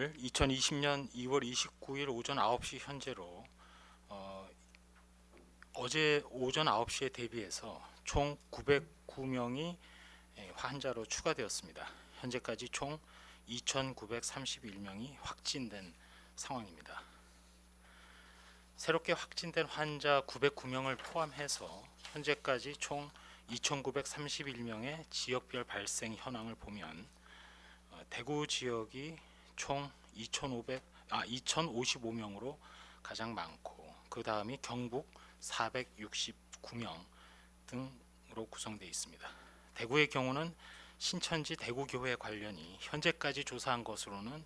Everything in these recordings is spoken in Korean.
오늘 2020년 2월 29일 오전 9시 현재로 어제 오전 9시에 대비해서 총 909명이 환자로 추가되었습니다. 현재까지 총 2,931명이 확진된 상황입니다. 새롭게 확진된 환자 909명을 포함해서 현재까지 총 2,931명의 지역별 발생 현황을 보면 대구 지역이 총 2,055명으로 가장 많고, 그 다음이 경북 469명 등으로 구성되어 있습니다. 대구의 경우는 신천지 대구교회 관련이 현재까지 조사한 것으로는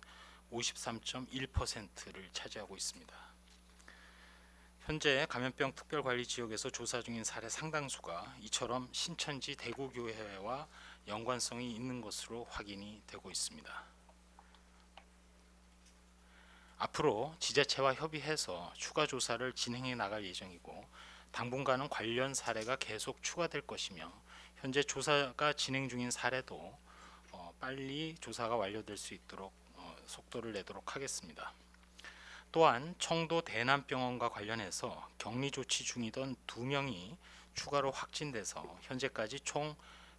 53.1%를 차지하고 있습니다. 현재 감염병 특별관리지역에서 조사 중인 사례 상당수가 이처럼 신천지 대구교회와 연관성이 있는 것으로 확인이 되고 있습니다. 앞으로 지자체와 협의해서 추가 조사를 진행해 나갈 예정이고, 당분간은 관련 사례가 계속 추가될 것이며, 현재 조사가 진행 중인 사례도 빨리 조사가 완료될 수 있도록 속도를 내도록 하겠습니다. 또한 청도 대남병원과 관련해서 격리 조치 중이던 2명이 추가로 확진돼서 현재까지 총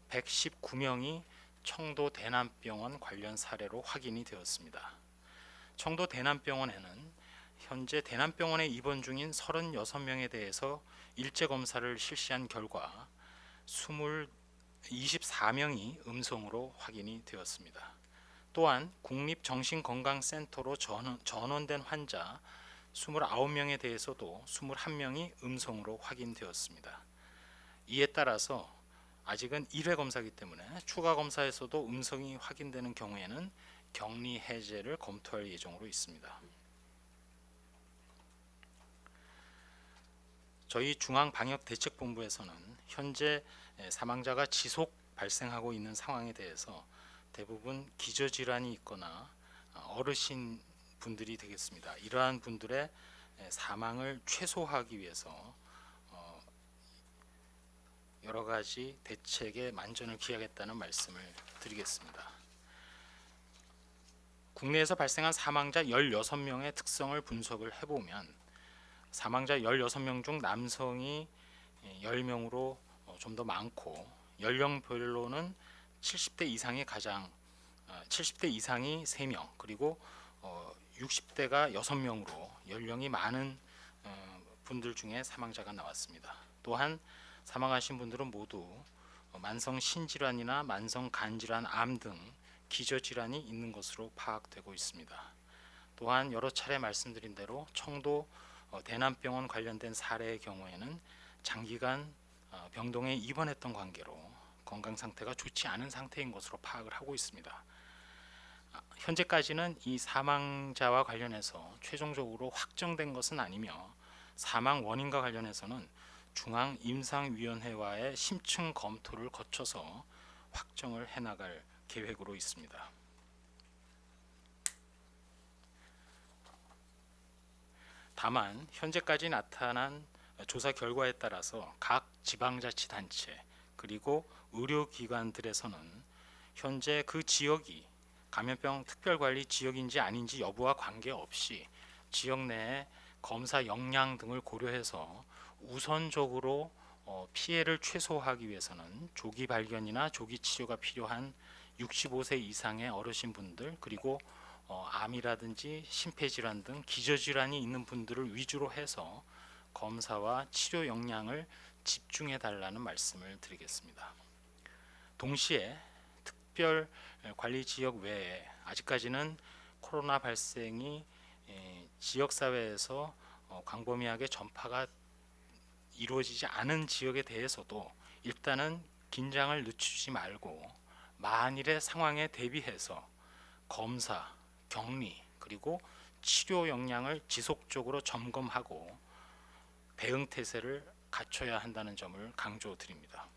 119명이 청도 대남병원 관련 사례로 확인이 되었습니다. 청도 대남병원에는 현재 대남병원에 입원 중인 36명에 대해서 일제 검사를 실시한 결과 24명이 음성으로 확인이 되었습니다. 또한 국립정신건강센터로 전원된 환자 29명에 대해서도 21명이 음성으로 확인되었습니다. 이에 따라서 아직은 1회 검사이기 때문에 추가 검사에서도 음성이 확인되는 경우에는 격리 해제를 검토할 예정으로 있습니다. 저희 중앙방역대책본부에서는 현재 사망자가 지속 발생하고 있는 상황에 대해서 대부분 기저질환이 있거나 어르신 분들이 되겠습니다. 이러한 분들의 사망을 최소화하기 위해서 여러 가지 대책에 만전을 기하겠다는 말씀을 드리겠습니다. 국내에서 발생한 사망자 16명의 특성을 분석을 해보면 사망자 16명 중 남성이 10명으로 좀 더 많고, 연령별로는 70대 이상이 3명, 그리고 60대가 6명으로 연령이 많은 분들 중에 사망자가 나왔습니다. 또한 사망하신 분들은 모두 만성 신질환이나 만성 간질환, 암 등 기저질환이 있는 것으로 파악되고 있습니다. 또한 여러 차례 말씀드린 대로 청도 대남병원 관련된 사례의 경우에는 장기간 병동에 입원했던 관계로 건강 상태가 좋지 않은 상태인 것으로 파악을 하고 있습니다. 현재까지는 이 사망자와 관련해서 최종적으로 확정된 것은 아니며, 사망 원인과 관련해서는 중앙임상위원회와의 심층 검토를 거쳐서 확정을 해나갈 계획으로 있습니다. 다만 현재까지 나타난 조사 결과에 따라서 각 지방자치단체 그리고 의료기관들에서는 현재 그 지역이 감염병 특별관리 지역인지 아닌지 여부와 관계없이 지역 내에 검사 역량 등을 고려해서 우선적으로 피해를 최소화하기 위해서는 조기 발견이나 조기 치료가 필요한 65세 이상의 어르신분들, 그리고 암이라든지 심폐질환 등 기저질환이 있는 분들을 위주로 해서 검사와 치료 역량을 집중해 달라는 말씀을 드리겠습니다. 동시에 특별 관리 지역 외에 아직까지는 코로나 발생이 지역사회에서 광범위하게 전파가 이루어지지 않은 지역에 대해서도 일단은 긴장을 늦추지 말고 만일의 상황에 대비해서 검사, 격리, 그리고 치료 역량을 지속적으로 점검하고 대응 태세를 갖춰야 한다는 점을 강조드립니다.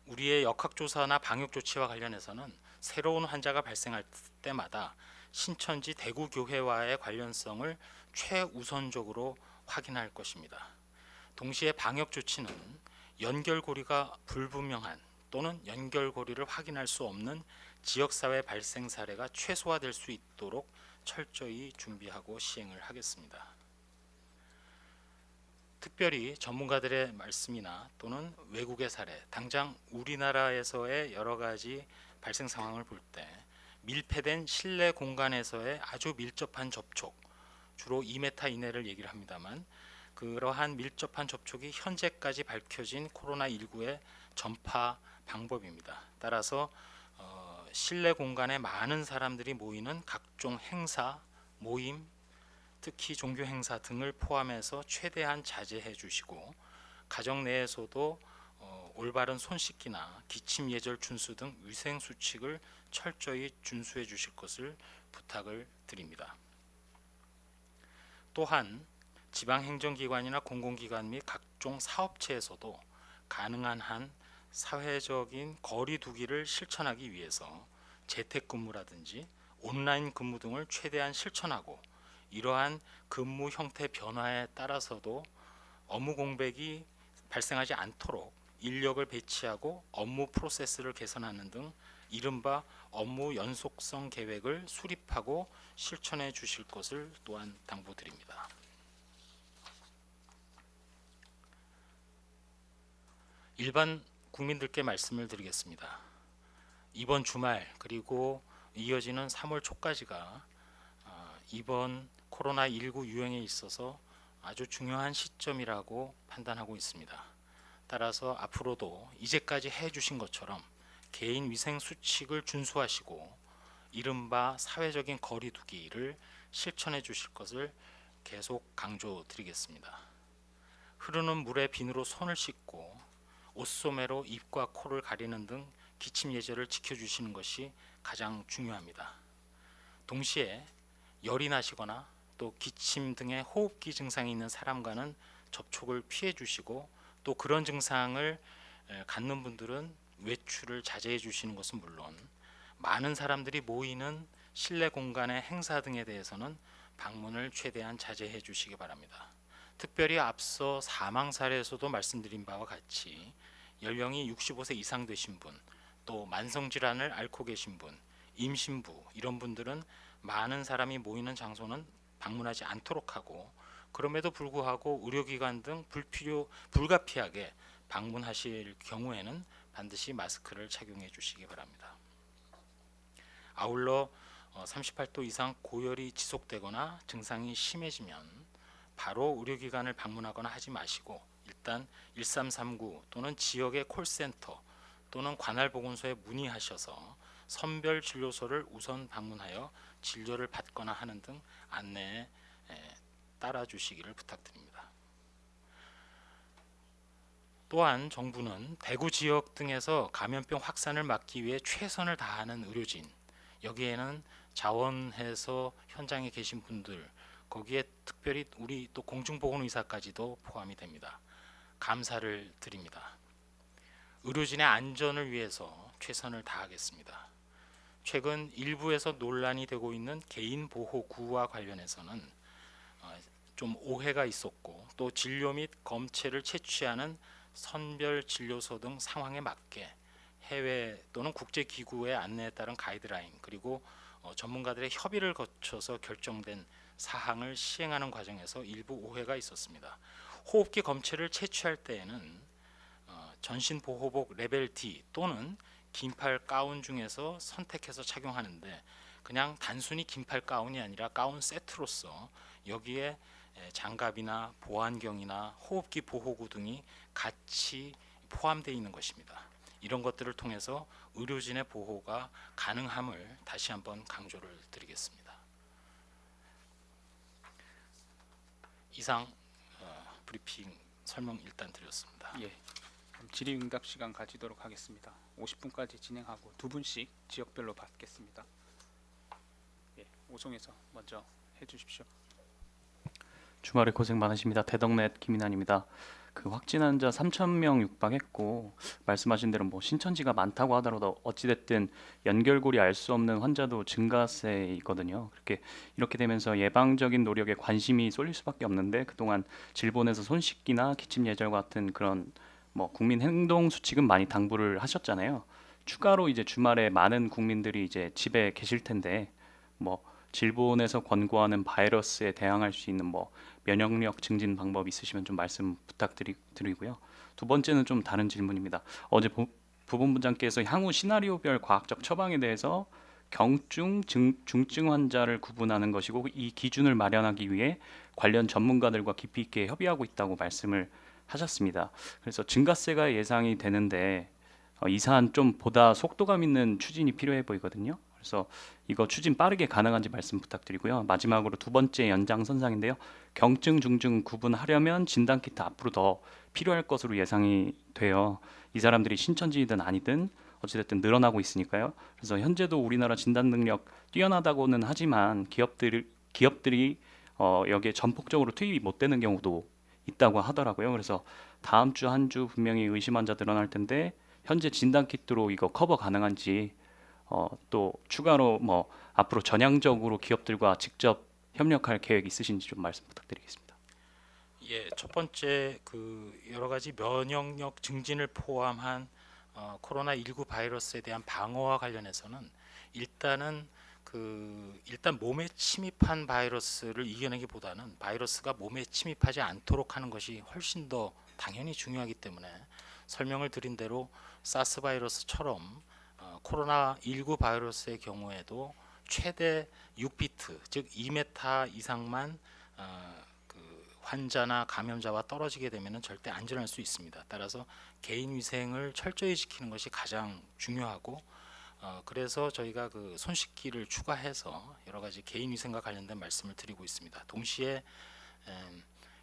우리의 역학조사나 방역조치와 관련해서는 새로운 환자가 발생할 때마다 신천지 대구교회와의 관련성을 최우선적으로 확인할 것입니다. 동시에 방역조치는 연결고리가 불분명한 또는 연결고리를 확인할 수 없는 지역사회 발생 사례가 최소화될 수 있도록 철저히 준비하고 시행을 하겠습니다. 특별히 전문가들의 말씀이나 또는 외국의 사례, 당장 우리나라에서의 여러 가지 발생 상황을 볼 때 밀폐된 실내 공간에서의 아주 밀접한 접촉, 주로 2m 이내를 얘기를 합니다만, 그러한 밀접한 접촉이 현재까지 밝혀진 코로나19의 전파 방법입니다. 따라서 실내 공간에 많은 사람들이 모이는 각종 행사, 모임, 특히 종교 행사 등을 포함해서 최대한 자제해 주시고, 가정 내에서도 올바른 손 씻기나 기침 예절 준수 등 위생 수칙을 철저히 준수해 주실 것을 부탁을 드립니다. 또한 지방행정기관이나 공공기관 및 각종 사업체에서도 가능한 한 사회적인 거리 두기를 실천하기 위해서 재택근무라든지 온라인 근무 등을 최대한 실천하고, 이러한 근무 형태 변화에 따라서도 업무 공백이 발생하지 않도록 인력을 배치하고 업무 프로세스를 개선하는 등 이른바 업무 연속성 계획을 수립하고 실천해 주실 것을 또한 당부드립니다. 일반 국민들께 말씀을 드리겠습니다. 이번 주말 그리고 이어지는 3월 초까지가 이번 코로나19 유행에 있어서 아주 중요한 시점이라고 판단하고 있습니다. 따라서 앞으로도 이제까지 해주신 것처럼 개인 위생 수칙을 준수하시고 이른바 사회적인 거리 두기를 실천해 주실 것을 계속 강조드리겠습니다. 흐르는 물에 비누로 손을 씻고 옷소매로 입과 코를 가리는 등 기침 예절을 지켜주시는 것이 가장 중요합니다. 동시에 열이 나시거나 또 기침 등의 호흡기 증상이 있는 사람과는 접촉을 피해 주시고, 또 그런 증상을 갖는 분들은 외출을 자제해 주시는 것은 물론 많은 사람들이 모이는 실내 공간의 행사 등에 대해서는 방문을 최대한 자제해 주시기 바랍니다. 특별히 앞서 사망 사례에서도 말씀드린 바와 같이 연령이 65세 이상 되신 분, 또 만성질환을 앓고 계신 분, 임신부 이런 분들은 많은 사람이 모이는 장소는 방문하지 않도록 하고, 그럼에도 불구하고 의료기관 등 불가피하게 방문하실 경우에는 반드시 마스크를 착용해 주시기 바랍니다. 아울러 38도 이상 고열이 지속되거나 증상이 심해지면 바로 의료기관을 방문하거나 하지 마시고 일단 1339 또는 지역의 콜센터 또는 관할보건소에 문의하셔서 선별진료소를 우선 방문하여 진료를 받거나 하는 등 안내에 따라 주시기를 부탁드립니다. 또한 정부는 대구 지역 등에서 감염병 확산을 막기 위해 최선을 다하는 의료진, 여기에는 자원해서 현장에 계신 분들, 거기에 특별히 우리 또 공중보건의사까지도 포함이 됩니다. 감사를 드립니다. 의료진의 안전을 위해서 최선을 다하겠습니다. 최근 일부에서 논란이 되고 있는 개인보호구와 관련해서는 좀 오해가 있었고, 또 진료 및 검체를 채취하는 선별진료소 등 상황에 맞게 해외 또는 국제기구의 안내에 따른 가이드라인, 그리고 전문가들의 협의를 거쳐서 결정된 사항을 시행하는 과정에서 일부 오해가 있었습니다. 호흡기 검체를 채취할 때에는 전신보호복 레벨 D 또는 긴팔 가운 중에서 선택해서 착용하는데, 그냥 단순히 긴팔 가운이 아니라 가운 세트로서 여기에 장갑이나 보안경이나 호흡기 보호구 등이 같이 포함되어 있는 것입니다. 이런 것들을 통해서 의료진의 보호가 가능함을 다시 한번 강조를 드리겠습니다. 이상 브리핑 설명 일단 드렸습니다. 예, 그럼 질의응답 시간 가지도록 하겠습니다. 50분까지 진행하고 두 분씩 지역별로 받겠습니다. 예, 오송에서 먼저 해주십시오. 주말에 고생 많으십니다. 대덕넷 김인환입니다. 그 확진 환자 3,000명 육박했고, 말씀하신 대로 뭐 신천지가 많다고 하더라도 어찌됐든 연결고리 알 수 없는 환자도 증가세이거든요. 이렇게 되면서 예방적인 노력에 관심이 쏠릴 수밖에 없는데, 그동안 질본에서 손 씻기나 기침 예절 같은 그런 뭐 국민 행동 수칙은 많이 당부를 하셨잖아요. 추가로 이제 주말에 많은 국민들이 이제 집에 계실 텐데 뭐 질본에서 권고하는 바이러스에 대항할 수 있는 뭐 면역력 증진 방법 있으시면 좀 말씀 부탁드리고요. 두 번째는 좀 다른 질문입니다. 어제 부본부장께서 향후 시나리오별 과학적 처방에 대해서 경증, 중증 환자를 구분하는 것이고 이 기준을 마련하기 위해 관련 전문가들과 깊이 있게 협의하고 있다고 말씀을 하셨습니다. 그래서 증가세가 예상이 되는데 이 사안 좀 보다 속도감 있는 추진이 필요해 보이거든요. 그래서 이거 추진 빠르게 가능한지 말씀 부탁드리고요. 마지막으로 두 번째 연장선상인데요. 경증, 중증 구분하려면 진단키트 앞으로 더 필요할 것으로 예상이 돼요. 이 사람들이 신천지든 아니든 어찌됐든 늘어나고 있으니까요. 그래서 현재도 우리나라 진단 능력 뛰어나다고는 하지만 기업들이 여기에 전폭적으로 투입이 못 되는 경우도 있다고 하더라고요. 그래서 다음 주 한 주 분명히 의심 환자 늘어날 텐데 현재 진단 키트로 이거 커버 가능한지 또 추가로 뭐 앞으로 전향적으로 기업들과 직접 협력할 계획 있으신지 좀 말씀 부탁드리겠습니다. 예, 첫 번째 그 여러 가지 면역력 증진을 포함한 코로나19 바이러스에 대한 방어와 관련해서는 일단 몸에 침입한 바이러스를 이겨내기보다는 바이러스가 몸에 침입하지 않도록 하는 것이 훨씬 더 당연히 중요하기 때문에 설명을 드린 대로 사스 바이러스처럼 코로나19 바이러스의 경우에도 최대 6비트 즉 2m 이상만 그 환자나 감염자와 떨어지게 되면 절대 안전할 수 있습니다. 따라서 개인 위생을 철저히 지키는 것이 가장 중요하고 그래서 저희가 그 손 씻기를 추가해서 여러 가지 개인 위생과 관련된 말씀을 드리고 있습니다. 동시에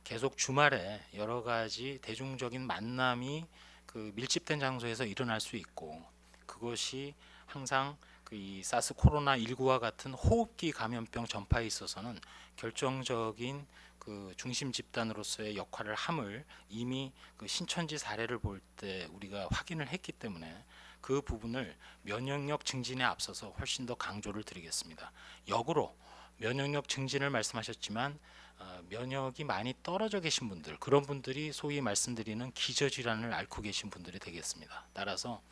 계속 주말에 여러 가지 대중적인 만남이 그 밀집된 장소에서 일어날 수 있고 그것이 항상 이 사스 코로나19와 같은 호흡기 감염병 전파에 있어서는 결정적인 그 중심 집단으로서의 역할을 함을 이미 그 신천지 사례를 볼 때 우리가 확인을 했기 때문에 그 부분을 면역력 증진에 앞서서 훨씬 더 강조를 드리겠습니다. 역으로 면역력 증진을 말씀하셨지만 면역이 많이 떨어져 계신 분들 그런 분들이 소위 말씀드리는 기저질환을 앓고 계신 분들이 되겠습니다. 따라서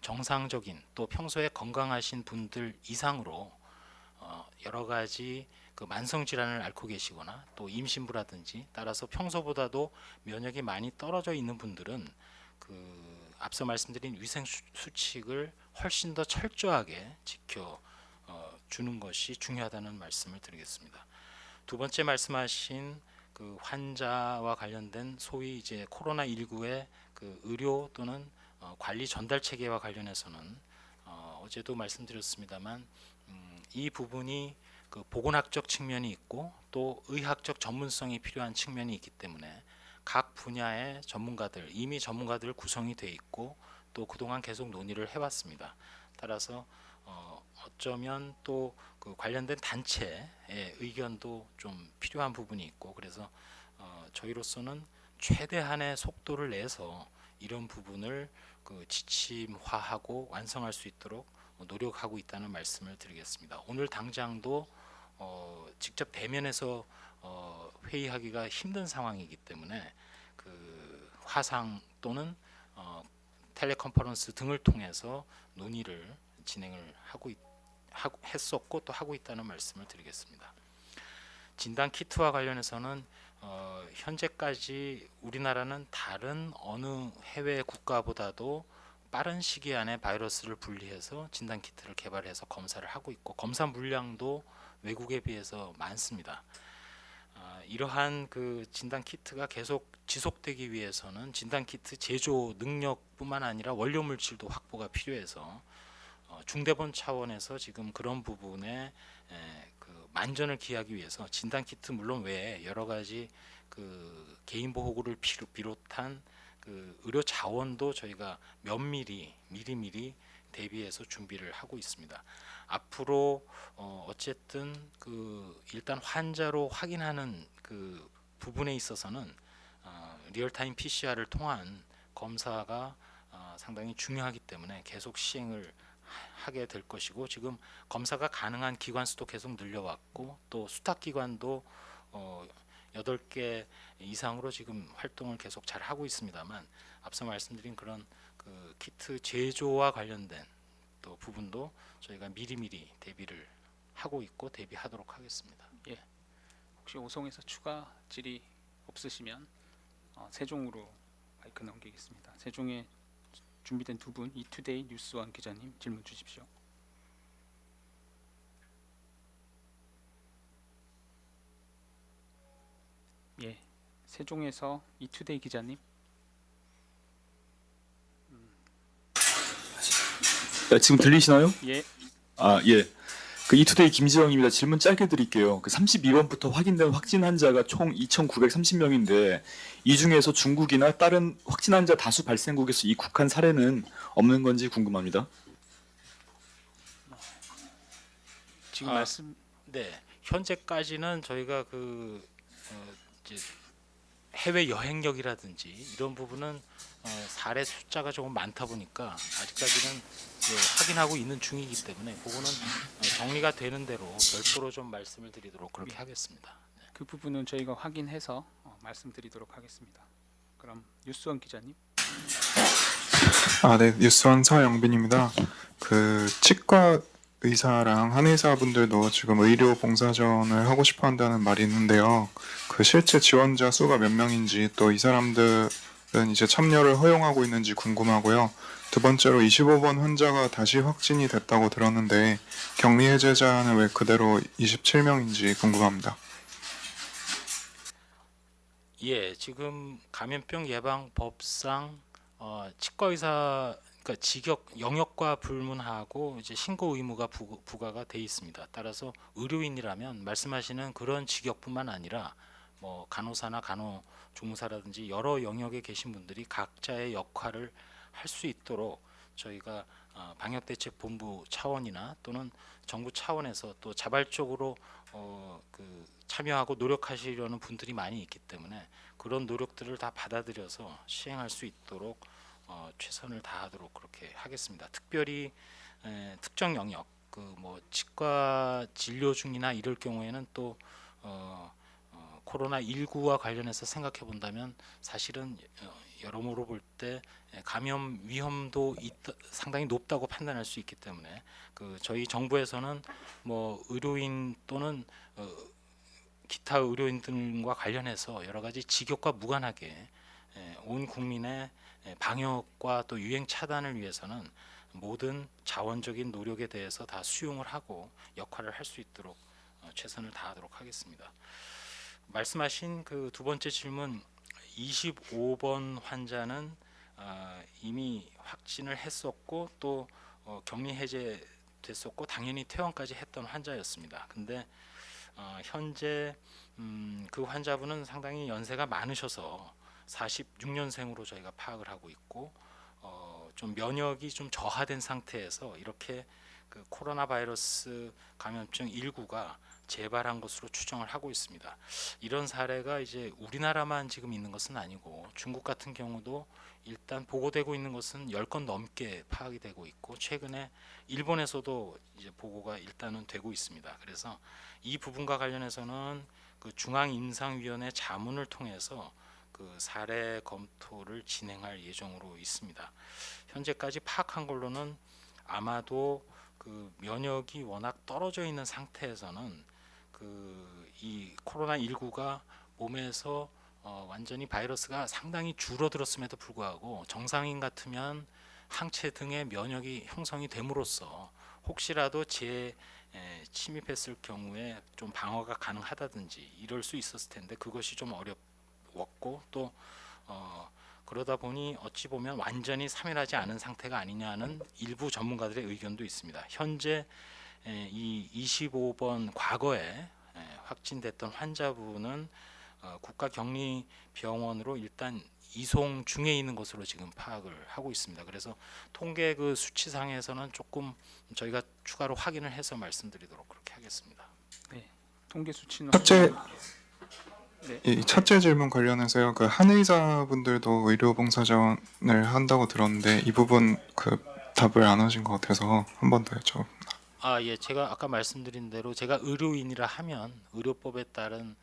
정상적인 또 평소에 건강하신 분들 이상으로 여러 가지 그 만성 질환을 앓고 계시거나 또 임신부라든지 따라서 평소보다도 면역이 많이 떨어져 있는 분들은 그 앞서 말씀드린 위생 수칙을 훨씬 더 철저하게 지켜 주는 것이 중요하다는 말씀을 드리겠습니다. 두 번째 말씀하신 그 환자와 관련된 소위 이제 코로나19의 그 의료 또는 관리 전달 체계와 관련해서는 어제도 말씀드렸습니다만 이 부분이 그 보건학적 측면이 있고 또 의학적 전문성이 필요한 측면이 있기 때문에 각 분야의 전문가들 이미 전문가들 구성이 돼 있고 또 그동안 계속 논의를 해왔습니다. 따라서 어쩌면 또 그 관련된 단체의 의견도 좀 필요한 부분이 있고 그래서 저희로서는 최대한의 속도를 내서 이런 부분을 그 지침화하고 완성할 수 있도록 노력하고 있다는 말씀을 드리겠습니다. 오늘 당장도 직접 대면해서 회의하기가 힘든 상황이기 때문에 그 화상 또는 텔레컨퍼런스 등을 통해서 논의를 진행을 했었고 또 하고 있다는 말씀을 드리겠습니다. 진단 키트와 관련해서는 현재까지 우리나라는 다른 어느 해외 국가보다도 빠른 시기 안에 바이러스를 분리해서 진단 키트를 개발해서 검사를 하고 있고 검사 물량도 외국에 비해서 많습니다. 이러한 그 진단 키트가 계속 지속되기 위해서는 진단 키트 제조 능력뿐만 아니라 원료 물질도 확보가 필요해서 중대본 차원에서 지금 그런 부분에 그 만전을 기하기 위해서 진단 키트 물론 외에 여러 가지 그 개인 보호구를 비롯한 그 의료 자원도 저희가 미리미리 대비해서 준비를 하고 있습니다. 앞으로 어쨌든 그 일단 환자로 확인하는 그 부분에 있어서는 리얼타임 PCR을 통한 검사가 상당히 중요하기 때문에 계속 시행을 하게 될 것이고 지금 검사가 가능한 기관 수도 계속 늘려왔고 또 수탁 기관도 8개 이상으로 지금 활동을 계속 잘 하고 있습니다만 앞서 말씀드린 그런 그 키트 제조와 관련된 또 부분도 저희가 미리미리 대비를 하고 있고 대비하도록 하겠습니다. 혹시 오송에서 추가 질의 없으시면 세종으로 마이크 넘기겠습니다. 세종에 준비된 두 분, 이투데이 뉴스원 기자님 질문 주십시오. 예, 세종에서 이투데이 기자님. 지금 들리시나요? 예, 아, 예. 그 이투데이 김지영입니다. 질문 짧게 드릴게요. 그 32번부터 확인된 확진 환자가 총 2,930명인데 이 중에서 중국이나 다른 확진 환자 다수 발생국에서 입국한 사례는 없는 건지 궁금합니다. 지금 아, 말씀 네, 현재까지는 저희가 이제 해외 여행력이라든지 이런 부분은 사례 숫자가 조금 많다 보니까 아직까지는 확인하고 있는 중이기 때문에 그거는 정리가 되는 대로 별도로 좀 말씀을 드리도록 그렇게 하겠습니다. 그 부분은 저희가 확인해서 말씀드리도록 하겠습니다. 그럼 뉴스원 기자님. 네, 뉴스원 서영빈입니다. 그 치과 의사랑 한의사분들도 지금 의료 봉사전을 하고 싶어 한다는 말이 있는데요. 그 실제 지원자 수가 몇 명인지 또 이 사람들은 이제 참여를 허용하고 있는지 궁금하고요. 두 번째로 25번 환자가 다시 확진이 됐다고 들었는데 격리 해제자는 왜 그대로 27명인지 궁금합니다. 예, 지금 감염병 예방법상 치과 의사 그러니까 직역 영역과 불문하고 이제 신고 의무가 부과가 돼 있습니다. 따라서 의료인이라면 말씀하시는 그런 직역뿐만 아니라 뭐 간호사나 간호조무사라든지 여러 영역에 계신 분들이 각자의 역할을 할 수 있도록 저희가 방역대책본부 차원이나 또는 정부 차원에서 또 자발적으로 참여하고 노력하시려는 분들이 많이 있기 때문에 그런 노력들을 다 받아들여서 시행할 수 있도록 최선을 다하도록 그렇게 하겠습니다. 특별히 특정 영역 그 뭐 치과 진료 중이나 이럴 경우에는 또 코로나 19와 관련해서 생각해 본다면 사실은 여러모로 볼 때 감염 위험도 상당히 높다고 판단할 수 있기 때문에 저희 정부에서는 뭐 의료인 또는 기타 의료인들과 관련해서 여러 가지 직역과 무관하게 온 국민의 방역과 또 유행 차단을 위해서는 모든 자원적인 노력에 대해서 다 수용을 하고 역할을 할 수 있도록 최선을 다하도록 하겠습니다. 말씀하신 그 두 번째 질문 25번 환자는 이미 확진을 했었고 또 격리 해제됐었고 당연히 퇴원까지 했던 환자였습니다. 근데 현재 그 환자분은 상당히 연세가 많으셔서 46년생으로 저희가 파악을 하고 있고 좀 면역이 좀 저하된 상태에서 이렇게 그 코로나 바이러스 감염증 19가 재발한 것으로 추정을 하고 있습니다. 이런 사례가 이제 우리나라만 지금 있는 것은 아니고 중국 같은 경우도 일단 보고되고 있는 것은 10건 넘게 파악이 되고 있고 최근에 일본에서도 이제 보고가 일단은 되고 있습니다. 그래서 이 부분과 관련해서는 그 중앙임상위원회 자문을 통해서 그 사례 검토를 진행할 예정으로 있습니다. 현재까지 파악한 걸로는 아마도 그 면역이 워낙 떨어져 있는 상태에서는 이 코로나 19가 몸에서 완전히 바이러스가 상당히 줄어들었음에도 불구하고 정상인 같으면 항체 등의 면역이 형성이 됨으로써 혹시라도 침입했을 경우에 좀 방어가 가능하다든지 이럴 수 있었을 텐데 그것이 좀 어렵웠고 또 그러다 보니 어찌 보면 완전히 사멸하지 않은 상태가 아니냐는 일부 전문가들의 의견도 있습니다. 현재 이 25번 과거에 확진됐던 환자분은 국가격리병원으로 일단 이송 중에 있는 것으로 지금 파악을 하고 있습니다. 그래서 통계 그 수치상에서는 조금 저희가 추가로 확인을 해서 말씀드리도록 그렇게 하겠습니다. 네, 통계 수치는 이 첫째 질문 관련해서요. 그 한의사분들도 의료 봉사전을 한다고 들었는데 이 부분 그 답을 안 하신 것 같아서 한 번 더 여쭤봅니다. 예, 제가 아까 말씀드린 대로 제가 의료인이라 하면 의료법에 따른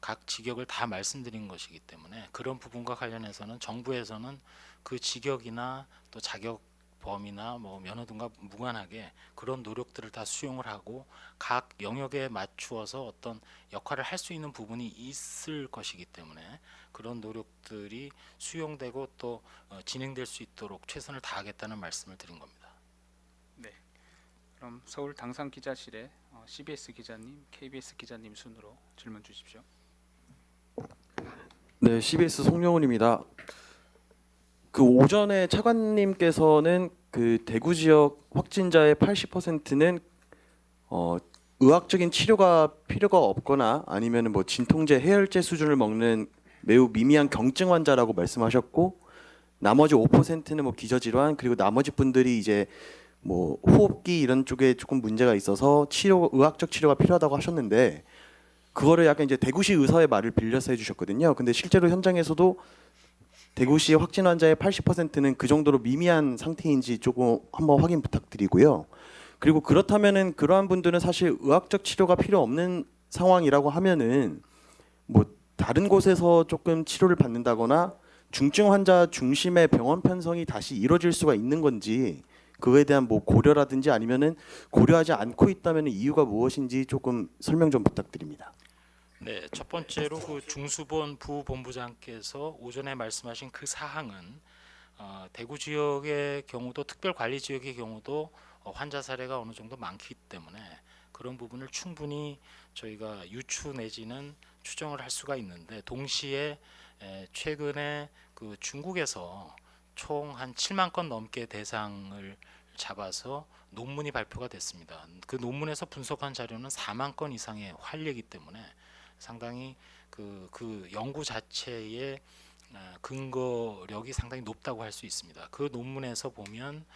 각 직역을 다 말씀드린 것이기 때문에 그런 부분과 관련해서는 정부에서는 그 직역이나 또 자격 범위나 뭐 면허 등과 무관하게 그런 노력들을 다 수용을 하고 각 영역에 맞추어서 어떤 역할을 할 수 있는 부분이 있을 것이기 때문에 그런 노력들이 수용되고 또 진행될 수 있도록 최선을 다하겠다는 말씀을 드린 겁니다. 네. 그럼 서울 당산 기자실에 CBS 기자님, KBS 기자님 순으로 질문 주십시오. 네, CBS 송영훈입니다. 그 오전에 차관님께서는 그 대구 지역 확진자의 80%는 의학적인 치료가 필요가 없거나 아니면 뭐 진통제, 해열제 수준을 먹는 매우 미미한 경증 환자라고 말씀하셨고, 나머지 5%는 뭐 기저질환, 그리고 나머지 분들이 이제 뭐 호흡기 이런 쪽에 조금 문제가 있어서 의학적 치료가 필요하다고 하셨는데, 그거를 약간 이제 대구시 의사의 말을 빌려서 해주셨거든요. 근데 실제로 현장에서도 대구시 확진 환자의 80%는 그 정도로 미미한 상태인지 조금 한번 확인 부탁드리고요. 그리고 그렇다면은 그러한 분들은 사실 의학적 치료가 필요 없는 상황이라고 하면은 뭐 다른 곳에서 조금 치료를 받는다거나 중증 환자 중심의 병원 편성이 다시 이루어질 수가 있는 건지, 그거에 대한 뭐 고려라든지 아니면은 고려하지 않고 있다면 이유가 무엇인지 조금 설명 좀 부탁드립니다. 네, 첫 번째로 그 중수본 부본부장께서 오전에 말씀하신 그 사항은 대구 지역의 경우도 특별관리 지역의 경우도 환자 사례가 어느 정도 많기 때문에 그런 부분을 충분히 저희가 유추 내지는 추정을 할 수가 있는데, 동시에 최근에 그 중국에서 총 한 7만 건 넘게 대상을 잡아서 논문이 발표가 됐습니다. 그 논문에서 분석한 자료는 4만 건 이상의 환례이기 때문에 상당히 그 연구 자체의 근거력이 상당히 높다고 할 수 있습니다. 그 논문에서 보면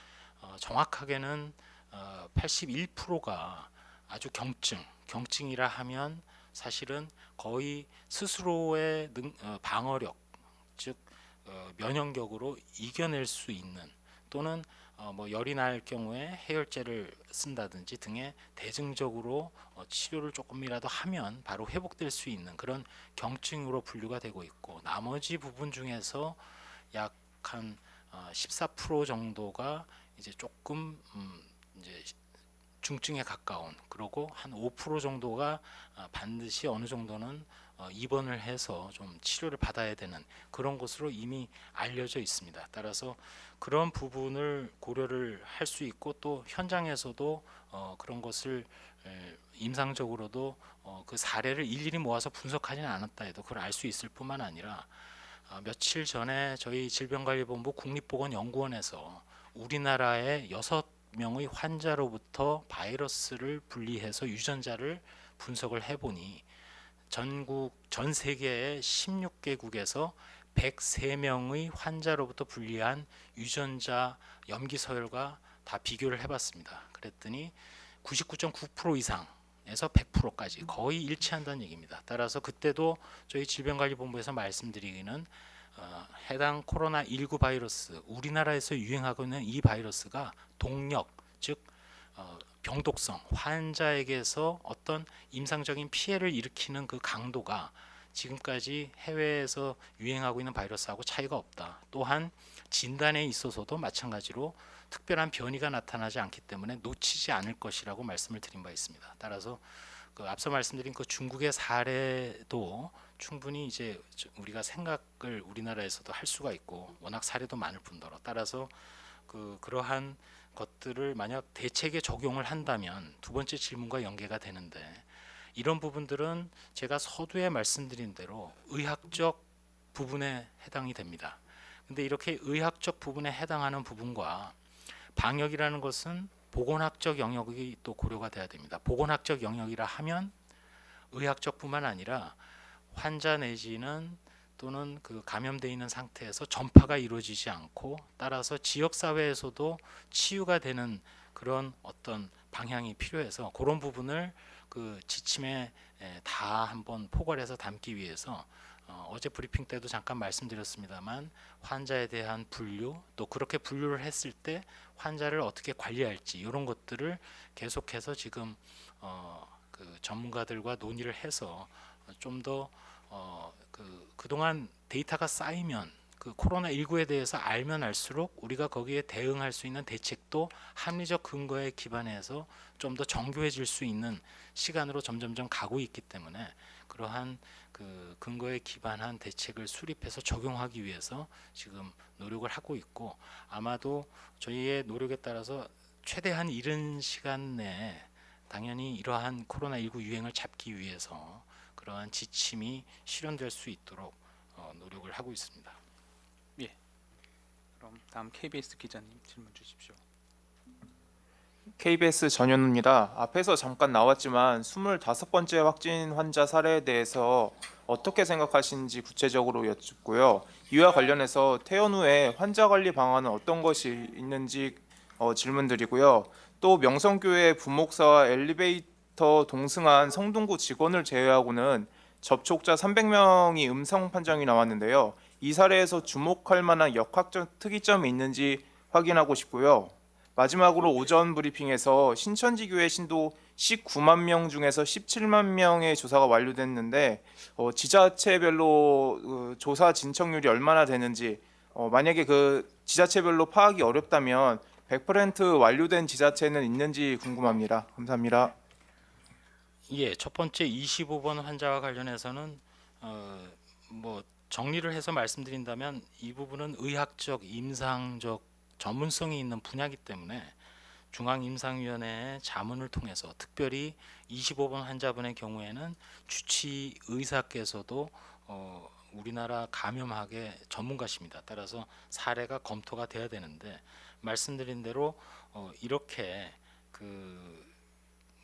정확하게는 81%가 아주 경증이라 하면 사실은 거의 스스로의 방어력, 즉 면역력으로 이겨낼 수 있는, 또는 뭐 열이 날 경우에 해열제를 쓴다든지 등의 대증적으로 치료를 조금이라도 하면 바로 회복될 수 있는 그런 경증으로 분류가 되고 있고, 나머지 부분 중에서 약 한 14% 정도가 이제 조금 이제 중증에 가까운, 그리고 한 5% 정도가 반드시 어느 정도는 입원을 해서 좀 치료를 받아야 되는 그런 것으로 이미 알려져 있습니다. 따라서 그런 부분을 고려를 할 수 있고, 또 현장에서도 그런 것을 임상적으로도 그 사례를 일일이 모아서 분석하지는 않았다 해도 그걸 알 수 있을 뿐만 아니라, 며칠 전에 저희 질병관리본부 국립보건연구원에서 우리나라의 6명의 환자로부터 바이러스를 분리해서 유전자를 분석을 해보니 전 세계의 16개국에서 103명의 환자로부터 분리한 유전자 염기 서열과 다 비교를 해봤습니다. 그랬더니 99.9% 이상에서 100%까지 거의 일치한다는 얘기입니다. 따라서 그때도 저희 질병관리본부에서 말씀드리기는 해당 코로나19 바이러스, 우리나라에서 유행하고 있는 이 바이러스가 동력, 즉 병독성, 환자에게서 어떤 임상적인 피해를 일으키는 그 강도가 지금까지 해외에서 유행하고 있는 바이러스하고 차이가 없다. 또한 진단에 있어서도 마찬가지로 특별한 변이가 나타나지 않기 때문에 놓치지 않을 것이라고 말씀을 드린 바 있습니다. 따라서 그 앞서 말씀드린 그 중국의 사례도 충분히 이제 우리가 생각을 우리나라에서도 할 수가 있고, 워낙 사례도 많을 뿐더러, 따라서 그러한 것들을 만약 대책에 적용을 한다면 두 번째 질문과 연계가 되는데, 이런 부분들은 제가 서두에 말씀드린 대로 의학적 부분에 해당이 됩니다. 근데 이렇게 의학적 부분에 해당하는 부분과 방역이라는 것은 보건학적 영역이 또 고려가 돼야 됩니다. 보건학적 영역이라 하면 의학적뿐만 아니라 환자 내지는 또는 그 감염되어 있는 상태에서 전파가 이루어지지 않고, 따라서 지역 사회에서도 치유가 되는 그런 어떤 방향이 필요해서 그런 부분을 그 지침에 다 한번 포괄해서 담기 위해서 어제 브리핑 때도 잠깐 말씀드렸습니다만, 환자에 대한 분류, 또 그렇게 분류를 했을 때 환자를 어떻게 관리할지, 이런 것들을 계속해서 지금 그 전문가들과 논의를 해서 좀 더 그동안 데이터가 쌓이면 그 코로나19에 대해서 알면 알수록 우리가 거기에 대응할 수 있는 대책도 합리적 근거에 기반해서 좀 더 정교해질 수 있는 시간으로 점점점 가고 있기 때문에 그러한 그 근거에 기반한 대책을 수립해서 적용하기 위해서 지금 노력을 하고 있고, 아마도 저희의 노력에 따라서 최대한 이른 시간 내에 당연히 이러한 코로나19 유행을 잡기 위해서 그러한 지침이 실현될 수 있도록 노력을 하고 있습니다. 그럼 다음 KBS 기자님 질문 주십시오. KBS 전현우입니다. 앞에서 잠깐 나왔지만 25번째 확진 환자 사례에 대해서 어떻게 생각하시는지 구체적으로 여쭙고요. 이와 관련해서 퇴원 후에 환자 관리 방안은 어떤 것이 있는지 질문드리고요. 또 명성교회 부목사와 엘리베이터 동승한 성동구 직원을 제외하고는 접촉자 300명이 음성 판정이 나왔는데요. 이 사례에서 주목할 만한 역학적 특이점이 있는지 확인하고 싶고요. 마지막으로 오전 브리핑에서 신천지교회 신도 19만 명 중에서 17만 명의 조사가 완료됐는데 지자체별로 조사 진척률이 얼마나 되는지, 만약에 그 지자체별로 파악이 어렵다면 100% 완료된 지자체는 있는지 궁금합니다. 감사합니다. 예, 첫 번째 25번 환자와 관련해서는 뭐 정리를 해서 말씀드린다면 이 부분은 의학적, 임상적 전문성이 있는 분야이기 때문에 중앙임상위원회의 자문을 통해서, 특별히 25번 환자분의 경우에는 주치 의사께서도 우리나라 감염학의 전문가십니다. 따라서 사례가 검토가 돼야 되는데, 말씀드린 대로 이렇게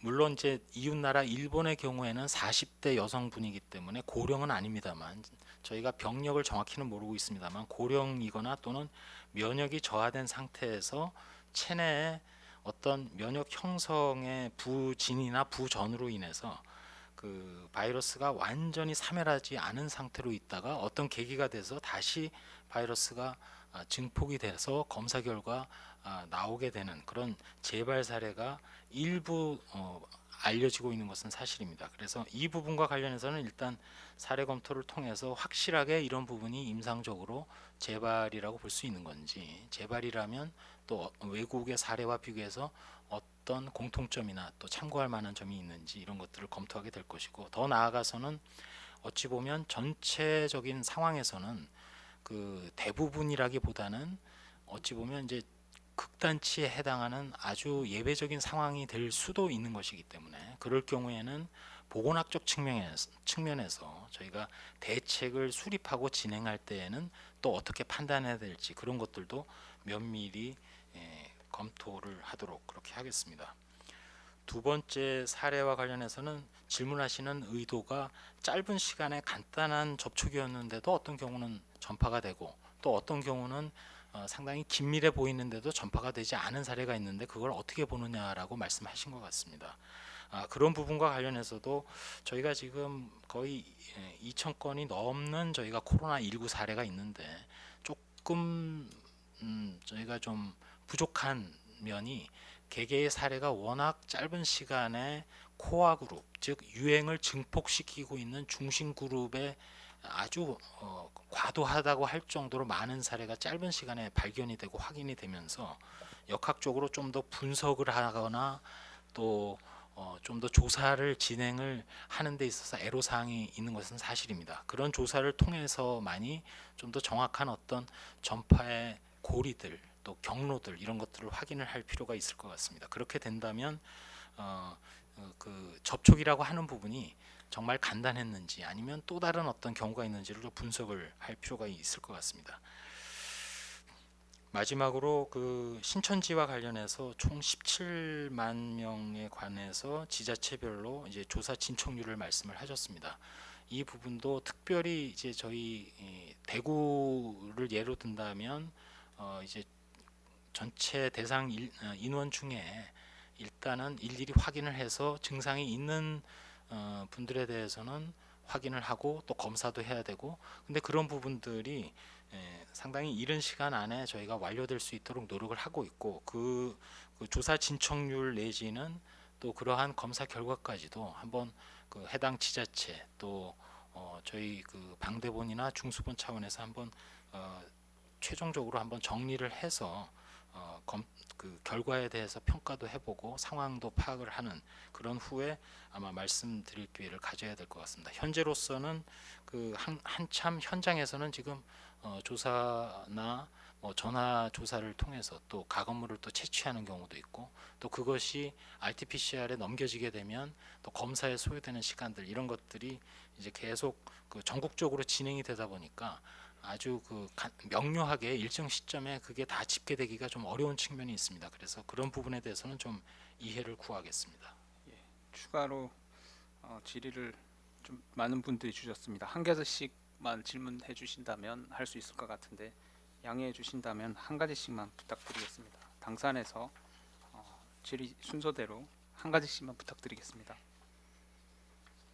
물론 이제 이웃나라 일본의 경우에는 40대 여성분이기 때문에 고령은 아닙니다만, 저희가 병력을 정확히는 모르고 있습니다만 고령이거나 또는 면역이 저하된 상태에서 체내에 어떤 면역 형성의 부진이나 부전으로 인해서 그 바이러스가 완전히 사멸하지 않은 상태로 있다가 어떤 계기가 돼서 다시 바이러스가 증폭이 돼서 검사 결과 나오게 되는 그런 재발 사례가 일부 알려지고 있는 것은 사실입니다. 그래서 이 부분과 관련해서는 일단 사례 검토를 통해서 확실하게 이런 부분이 임상적으로 재발이라고 볼 수 있는 건지, 재발이라면 또 외국의 사례와 비교해서 어떤 공통점이나 또 참고할 만한 점이 있는지 이런 것들을 검토하게 될 것이고, 더 나아가서는 어찌 보면 전체적인 상황에서는 그 대부분이라기보다는 어찌 보면 이제 극단치에 해당하는 아주 예외적인 상황이 될 수도 있는 것이기 때문에, 그럴 경우에는 보건학적 측면에서 저희가 대책을 수립하고 진행할 때에는 또 어떻게 판단해야 될지 그런 것들도 면밀히 검토를 하도록 그렇게 하겠습니다. 두 번째 사례와 관련해서는 질문하시는 의도가 짧은 시간에 간단한 접촉이었는데도 어떤 경우는 전파가 되고, 또 어떤 경우는 상당히 긴밀해 보이는데도 전파가 되지 않은 사례가 있는데 그걸 어떻게 보느냐라고 말씀하신 것 같습니다. 그런 부분과 관련해서도 저희가 지금 거의 2,000건이 넘는 저희가 코로나19 사례가 있는데, 조금 저희가 좀 부족한 면이 개개의 사례가 워낙 짧은 시간에 코어 그룹, 즉 유행을 증폭시키고 있는 중심 그룹에 아주 과도하다고 할 정도로 많은 사례가 짧은 시간에 발견이 되고 확인이 되면서 역학적으로 좀 더 분석을 하거나 또 좀 더 조사를 진행을 하는 데 있어서 애로사항이 있는 것은 사실입니다. 그런 조사를 통해서만이 좀 더 정확한 어떤 전파의 고리들 또 경로들 이런 것들을 확인을 할 필요가 있을 것 같습니다. 그렇게 된다면 그 접촉이라고 하는 부분이 정말 간단했는지 아니면 또 다른 어떤 경우가 있는지를 좀 분석을 할 필요가 있을 것 같습니다. 마지막으로 그 신천지와 관련해서 총 17만 명에 관해서 지자체별로 이제 조사 진척률을 말씀을 하셨습니다. 이 부분도 특별히 이제 저희 대구를 예로 든다면 이제 전체 대상 인원 중에 일단은 일일이 확인을 해서 증상이 있는 분들에 대해서는 확인을 하고 또 검사도 해야 되고, 근데 그런 부분들이 상당히 이른 시간 안에 저희가 완료될 수 있도록 노력을 하고 있고, 그 조사 진척률 내지는 또 그러한 검사 결과까지도 한번 그 해당 지자체 또 저희 그 방대본이나 중수본 차원에서 한번 최종적으로 한번 정리를 해서 그 결과에 대해서 평가도 해보고 상황도 파악을 하는 그런 후에 아마 말씀드릴 기회를 가져야 될 것 같습니다. 현재로서는 그 한참 현장에서는 지금 조사나 뭐 전화 조사를 통해서 또 가건물을 또 채취하는 경우도 있고, 또 그것이 RT-PCR에 넘겨지게 되면 또 검사에 소요되는 시간들, 이런 것들이 이제 계속 그 전국적으로 진행이 되다 보니까 아주 명료하게 일정 시점에 그게 다 집계되기가 좀 어려운 측면이 있습니다. 그래서 그런 부분에 대해서는 좀 이해를 구하겠습니다. 추가로 질의를 좀 많은 분들이 주셨습니다. 한 가지씩만 질문해 주신다면 할 수 있을 것 같은데 양해해 주신다면 한 가지씩만 부탁드리겠습니다. 당산에서 질의 순서대로 한 가지씩만 부탁드리겠습니다.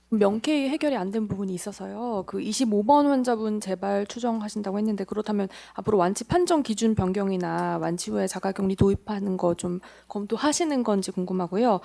명쾌히 해결이 안 된 부분이 있어서요. 그 25번 환자분 재발 추정하신다고 했는데, 그렇다면 앞으로 완치 판정 기준 변경이나 완치 후에 자가격리 도입하는 거 좀 검토하시는 건지 궁금하고요.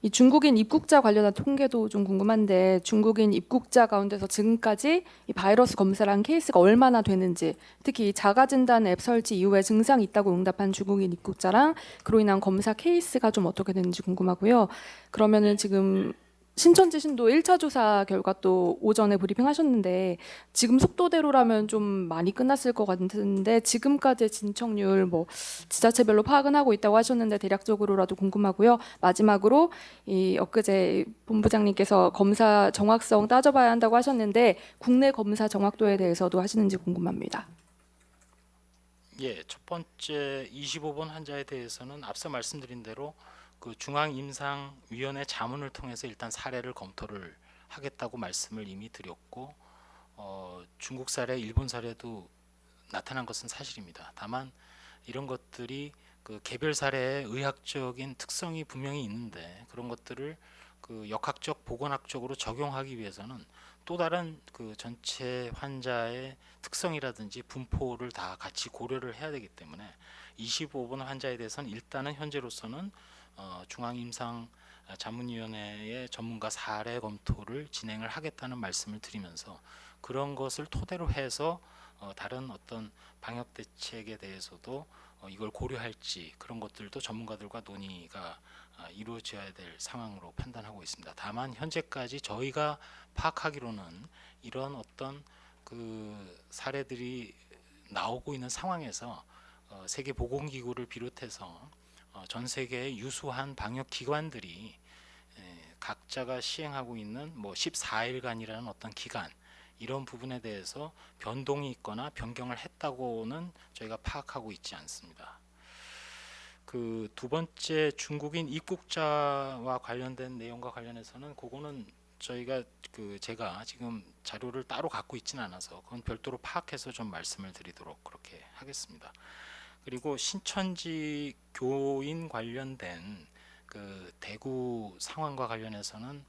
이 중국인 입국자 관련한 통계도 좀 궁금한데, 중국인 입국자 가운데서 지금까지 이 바이러스 검사를 한 케이스가 얼마나 되는지, 특히 이 자가진단 앱 설치 이후에 증상이 있다고 응답한 중국인 입국자랑 그로 인한 검사 케이스가 좀 어떻게 되는지 궁금하고요. 그러면은 지금 신천지 신도 1차 조사 결과 또 오전에 브리핑 하셨는데, 지금 속도대로라면 좀 많이 끝났을 것 같은데 지금까지의 진척률 뭐 지자체별로 파악은 하고 있다고 하셨는데 대략적으로라도 궁금하고요. 마지막으로 이 엊그제 본부장님께서 검사 정확성 따져봐야 한다고 하셨는데 국내 검사 정확도에 대해서도 하시는지 궁금합니다. 예, 첫 번째 25번 환자에 대해서는 앞서 말씀드린 대로 그 중앙임상위원회 자문을 통해서 일단 사례를 검토를 하겠다고 말씀을 이미 드렸고, 중국 사례, 일본 사례도 나타난 것은 사실입니다. 다만 이런 것들이 그 개별 사례의 의학적인 특성이 분명히 있는데, 그런 것들을 그 역학적, 보건학적으로 적용하기 위해서는 또 다른 그 전체 환자의 특성이라든지 분포를 다 같이 고려를 해야 되기 때문에 25번 환자에 대해서는 일단은 현재로서는 중앙임상 자문위원회의 전문가 사례 검토를 진행을 하겠다는 말씀을 드리면서, 그런 것을 토대로 해서 다른 어떤 방역 대책에 대해서도 이걸 고려할지, 그런 것들도 전문가들과 논의가 이루어져야 될 상황으로 판단하고 있습니다. 다만 현재까지 저희가 파악하기로는 이런 어떤 그 사례들이 나오고 있는 상황에서 세계보건기구를 비롯해서 전 세계의 유수한 방역 기관들이 각자가 시행하고 있는 뭐 14일간이라는 어떤 기간, 이런 부분에 대해서 변동이 있거나 변경을 했다고는 저희가 파악하고 있지 않습니다. 그 두 번째 중국인 입국자와 관련된 내용과 관련해서는 그거는 저희가 제가 지금 자료를 따로 갖고 있지는 않아서 그건 별도로 파악해서 좀 말씀을 드리도록 그렇게 하겠습니다. 그리고 신천지 교인 관련된 그 대구 상황과 관련해서는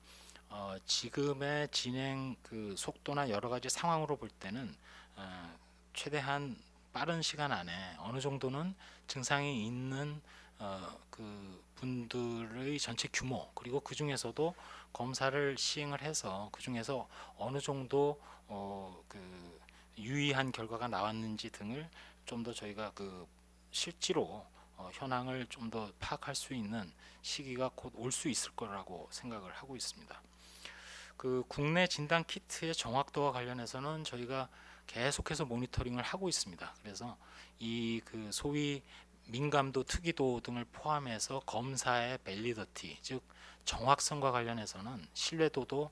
지금의 진행 그 속도나 여러 가지 상황으로 볼 때는 최대한 빠른 시간 안에 어느 정도는 증상이 있는 그 분들의 전체 규모, 그리고 그 중에서도 검사를 시행을 해서 그 중에서 어느 정도 그 유의한 결과가 나왔는지 등을 좀 더 저희가 그 실제로 현황을 좀 더 파악할 수 있는 시기가 곧 올 수 있을 거라고 생각을 하고 있습니다. 그 국내 진단 키트의 정확도와 관련해서는 저희가 계속해서 모니터링을 하고 있습니다. 그래서 이 그 소위 민감도, 특이도 등을 포함해서 검사의 밸리더티, 즉 정확성과 관련해서는 신뢰도도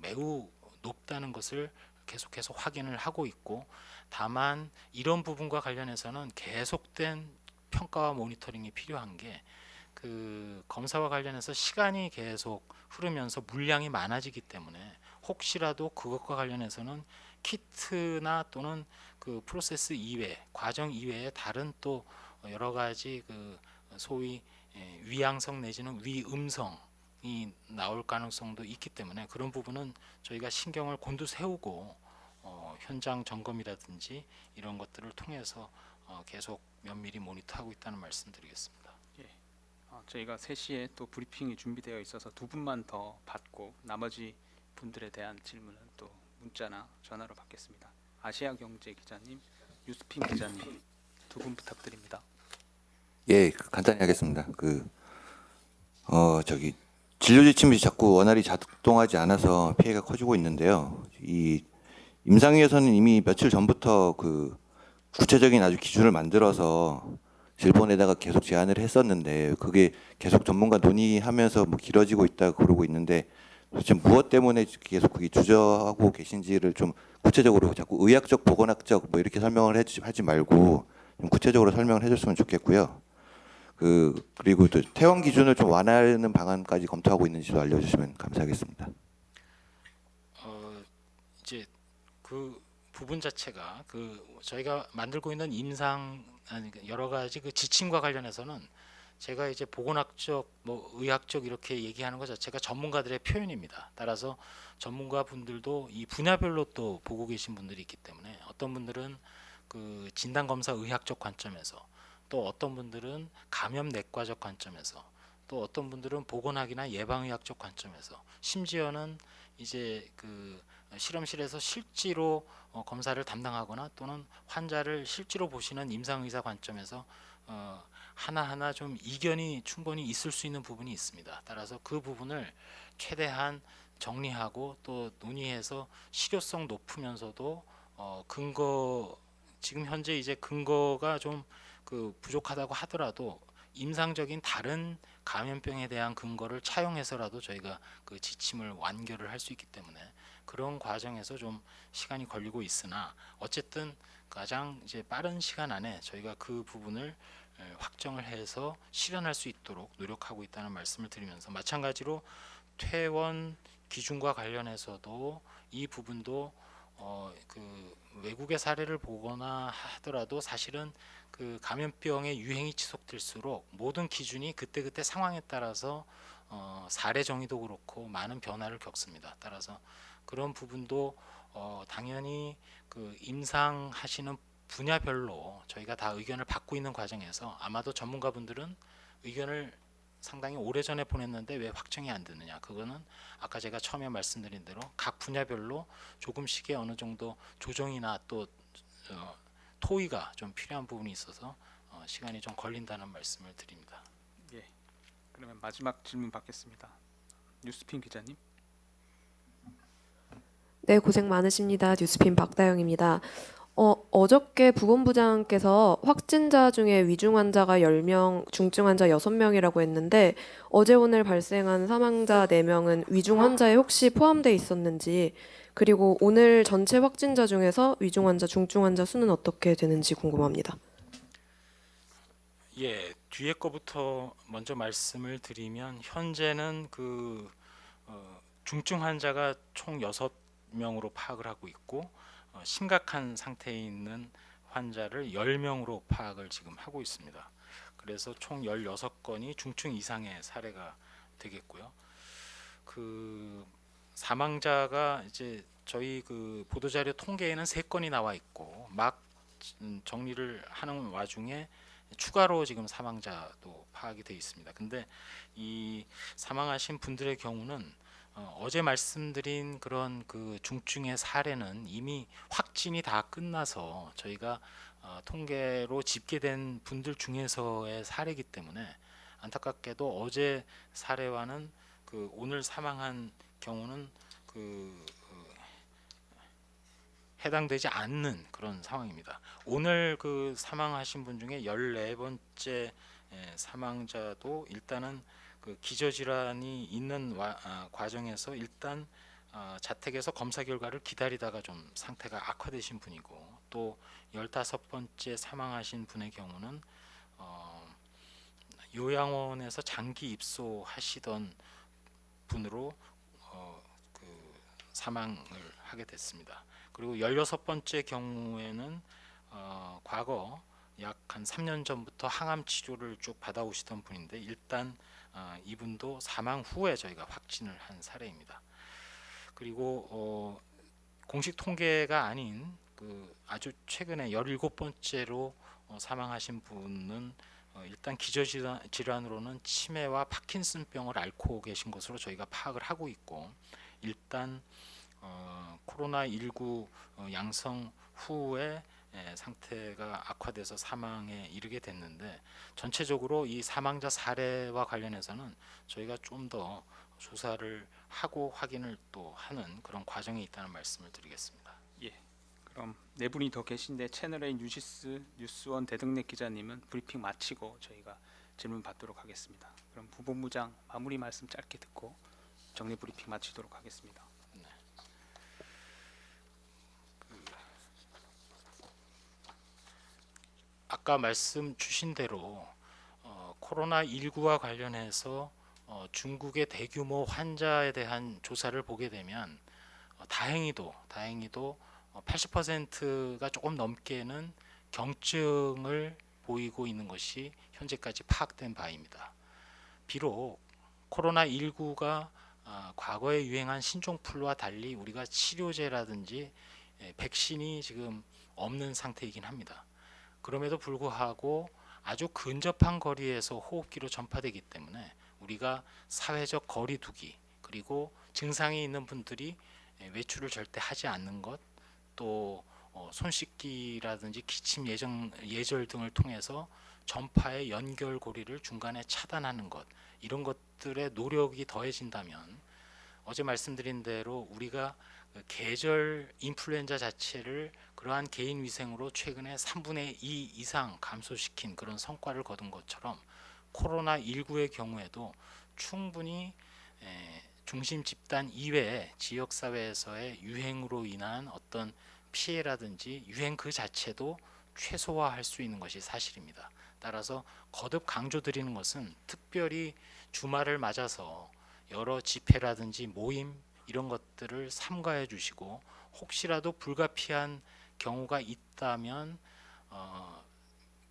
매우 높다는 것을 계속해서 확인을 하고 있고, 다만 이런 부분과 관련해서는 계속된 평가와 모니터링이 필요한 게, 그 검사와 관련해서 시간이 계속 흐르면서 물량이 많아지기 때문에 혹시라도 그것과 관련해서는 키트나 또는 그 프로세스 이외, 과정 이외에 다른 또 여러 가지 그 소위 위양성 내지는 위음성이 나올 가능성도 있기 때문에 그런 부분은 저희가 신경을 곤두세우고 현장 점검이라든지 이런 것들을 통해서 계속 면밀히 모니터하고 있다는 말씀드리겠습니다. 저희가 3시에 또 브리핑이 준비되어 있어서 두 분만 더 받고 나머지 분들에 대한 질문은 또 문자나 전화로 받겠습니다. 아시아경제 기자님 유스핀 기자님 두 분 부탁드립니다. 예, 간단히 하겠습니다. 저기 진료 지침이 자꾸 원활히 작동하지 않아서 피해가 커지고 있는데요. 이 임상위에서는 이미 며칠 전부터 그 구체적인 아주 기준을 만들어서 질본에다가 계속 제안을 했었는데 그게 계속 전문가 논의하면서 뭐 길어지고 있다 그러고 있는데 도대체 무엇 때문에 계속 그게 주저하고 계신지를 좀 구체적으로 자꾸 의학적 보건학적 뭐 이렇게 설명을 하지 말고 좀 구체적으로 설명을 해줬으면 좋겠고요. 그리고 또 퇴원 기준을 좀 완화하는 방안까지 검토하고 있는지도 알려주시면 감사하겠습니다. 이제 그 부분 자체가 저희가 만들고 있는 여러 가지 그 지침과 관련해서는 제가 이제 보건학적 뭐 의학적 이렇게 얘기하는 것 자체가 전문가들의 표현입니다. 따라서 전문가 분들도 이 분야별로 또 보고 계신 분들이 있기 때문에 어떤 분들은 그 진단 검사 의학적 관점에서, 또 어떤 분들은 감염 내과적 관점에서, 또 어떤 분들은 보건학이나 예방의학적 관점에서, 심지어는 이제 그 실험실에서 실제로 검사를 담당하거나 또는 환자를 실제로 보시는 임상의사 관점에서 하나하나 좀 이견이 충분히 있을 수 있는 부분이 있습니다. 따라서 그 부분을 최대한 정리하고 또 논의해서 실효성 높으면서도 지금 현재 이제 근거가 좀 부족하다고 하더라도 임상적인 다른 감염병에 대한 근거를 차용해서라도 저희가 그 지침을 완결을 할 수 있기 때문에 그런 과정에서 좀 시간이 걸리고 있으나 어쨌든 가장 이제 빠른 시간 안에 저희가 그 부분을 확정을 해서 실현할 수 있도록 노력하고 있다는 말씀을 드리면서, 마찬가지로 퇴원 기준과 관련해서도 이 부분도 외국의 사례를 보거나 하더라도 사실은 그 감염병의 유행이 지속될수록 모든 기준이 그때그때 상황에 따라서 사례 정의도 그렇고 많은 변화를 겪습니다. 따라서 그런 부분도 당연히 그 임상하시는 분야별로 저희가 다 의견을 받고 있는 과정에서 아마도 전문가분들은 의견을 상당히 오래전에 보냈는데 왜 확정이 안 되느냐, 그거는 아까 제가 처음에 말씀드린 대로 각 분야별로 조금씩의 어느 정도 조정이나 또 토의가 좀 필요한 부분이 있어서 시간이 좀 걸린다는 말씀을 드립니다. 예, 그러면 마지막 질문 받겠습니다. 유스핀 기자님. 네, 고생 많으십니다. 뉴스핀 박다영입니다. 어저께 보건부장께서 확진자 중에 위중 환자가 10명, 중증 환자 6명이라고 했는데 어제 오늘 발생한 사망자 4명은 위중 환자에 혹시 포함되어 있었는지, 그리고 오늘 전체 확진자 중에서 위중 환자, 중증 환자 수는 어떻게 되는지 궁금합니다. 예, 뒤에 거부터 먼저 말씀을 드리면 현재는 중증 환자가 총 6명으로 파악을 하고 있고 심각한 상태에 있는 환자를 10명으로 파악을 지금 하고 있습니다. 그래서 총 16건이 중증 이상의 사례가 되겠고요. 사망자가 이제 저희 보도자료 통계에는 3건이 나와 있고 막 정리를 하는 와중에 추가로 지금 사망자도 파악이 되어 있습니다. 근데 이 사망하신 분들의 경우는 어제 말씀드린 그런 중증의 사례는 이미 확진이 다 끝나서 저희가 통계로 집계된 분들 중에서의 사례이기 때문에 안타깝게도 어제 사례와는 오늘 사망한 경우는 해당되지 않는 그런 상황입니다. 오늘 사망하신 분 중에 14번째 사망자도 일단은 기저질환이 있는 과정에서 일단 자택에서 검사 결과를 기다리다가 좀 상태가 악화되신 분이고, 또 15번째 사망하신 분의 경우는 요양원에서 장기 입소하시던 분으로 사망을 하게 됐습니다. 그리고 16번째 경우에는 과거 약 한 3년 전부터 항암 치료를 쭉 받아오시던 분인데 일단 이분도 사망 후에 저희가 확진을 한 사례입니다. 그리고 공식 통계가 아닌 아주 최근에 17번째로 사망하신 분은 일단 기저질환으로는 치매와 파킨슨병을 앓고 계신 것으로 저희가 파악을 하고 있고, 일단 코로나19 양성 후에 상태가 악화돼서 사망에 이르게 됐는데 전체적으로 이 사망자 사례와 관련해서는 저희가 좀 더 조사를 하고 확인을 또 하는 그런 과정이 있다는 말씀을 드리겠습니다. 그럼 네 분이 더 계신데 채널A 뉴시스 뉴스원 대등록 기자님은 브리핑 마치고 저희가 질문 받도록 하겠습니다. 그럼 부본부장 마무리 말씀 짧게 듣고 정리 브리핑 마치도록 하겠습니다. 아까 말씀 주신 대로 코로나19와 관련해서 중국의 대규모 환자에 대한 조사를 보게 되면 다행히도 80%가 조금 넘게는 경증을 보이고 있는 것이 현재까지 파악된 바입니다. 비록 코로나19가 과거에 유행한 신종플루와 달리 우리가 치료제라든지 백신이 지금 없는 상태이긴 합니다. 그럼에도 불구하고 아주 근접한 거리에서 호흡기로 전파되기 때문에 우리가 사회적 거리 두기 그리고 증상이 있는 분들이 외출을 절대 하지 않는 것, 또 손 씻기라든지 기침 예절 등을 통해서 전파의 연결고리를 중간에 차단하는 것, 이런 것들의 노력이 더해진다면 어제 말씀드린 대로 우리가 계절 인플루엔자 자체를 그러한 개인 위생으로 최근에 3분의 2 이상 감소시킨 그런 성과를 거둔 것처럼 코로나19의 경우에도 충분히 중심 집단 이외의 지역 사회에서의 유행으로 인한 어떤 피해라든지 유행 그 자체도 최소화할 수 있는 것이 사실입니다. 따라서 거듭 강조드리는 것은 특별히 주말을 맞아서 여러 집회라든지 모임 이런 것들을 삼가해 주시고 혹시라도 불가피한 경우가 있다면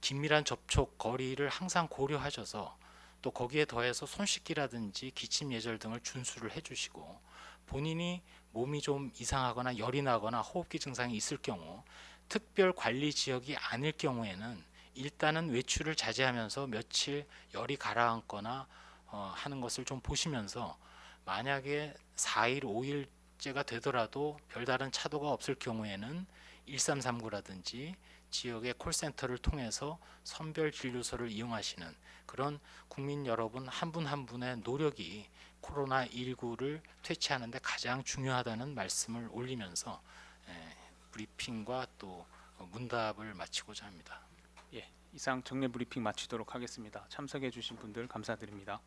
긴밀한 접촉 거리를 항상 고려하셔서 또 거기에 더해서 손 씻기라든지 기침 예절 등을 준수를 해주시고 본인이 몸이 좀 이상하거나 열이 나거나 호흡기 증상이 있을 경우 특별 관리 지역이 아닐 경우에는 일단은 외출을 자제하면서 며칠 열이 가라앉거나 하는 것을 좀 보시면서 만약에 4일, 5일째가 되더라도 별다른 차도가 없을 경우에는 1339라든지 지역의 콜센터를 통해서 선별 진료소를 이용하시는 그런 국민 여러분 한 분 한 분의 노력이 코로나19를 퇴치하는 데 가장 중요하다는 말씀을 올리면서 브리핑과 또 문답을 마치고자 합니다. 이상 정례 브리핑 마치도록 하겠습니다. 참석해 주신 분들 감사드립니다.